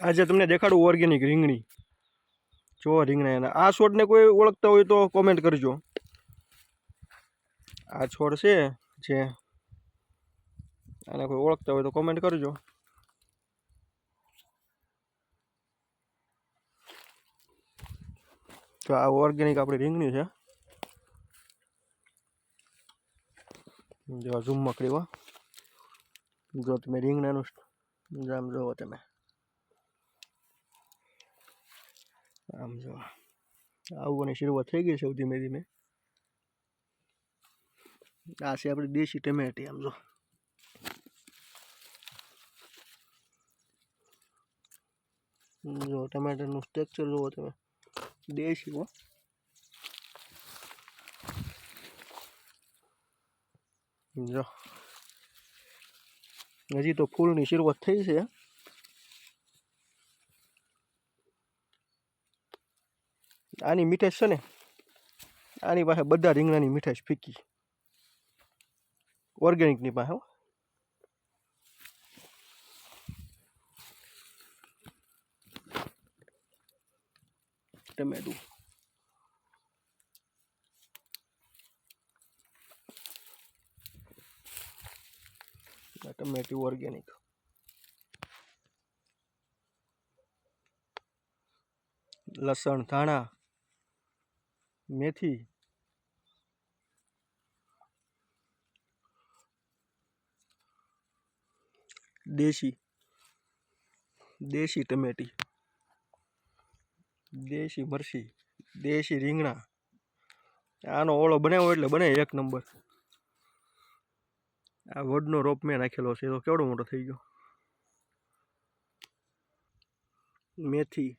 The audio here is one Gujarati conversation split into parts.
આજે તમને દેખાડું ઓર્ગેનિક રીંગણી. જો રીંગણા એના આ છોડને કોઈ ઓળખતા હોય તો કોમેન્ટ કરજો. આ છોડ છે જે આને કોઈ ઓળખતા હોય તો કોમેન્ટ કરજો. તો આ ઓર્ગેનિક આપણી રીંગણી છે. જો ઝૂમ મકડી હો. જો તમે રીંગણાનું આમ જોવો તમે આમ જો આવવાની શરૂઆત થઈ ગઈ છે ધીમે ધીમે. આ છે આપણી દેશી ટમેટી. આમ જો જો ટમેટાનું સ્ટ્રક્ચર જોવો તમે દેશી હો. જો હજી તો ફૂલની શરૂઆત થઈ છે. આની મીઠાશ છે ને આની પાસે બધા રીંગણાની મીઠાશ ફીકી ઓર્ગેનિકની પાસે. ટમેટું ટમેટું ઓર્ગેનિક. લસણ ધાણા મેથી દેશી દેશી ટમેટી દેશી મરચી દેશી રીંગણા. આનો ઓળો બનાવ્યો એટલે બને એક નંબર. આ વડનો રોપ મેં નાખેલો છે તો કેવડો મોટો થઈ ગયો. મેથી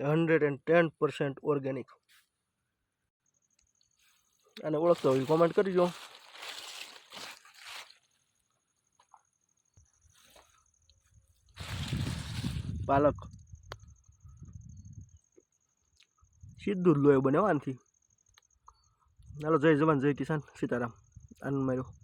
110% ઓર્ગેનિક. આને ઓળખતા હોય કોમેન્ટ કરજો. પાલક સીધું જ લોહી બને આનાથી. હાલો જય જવાન જય કિસાન સીતારામ. આનંદ માર્યો.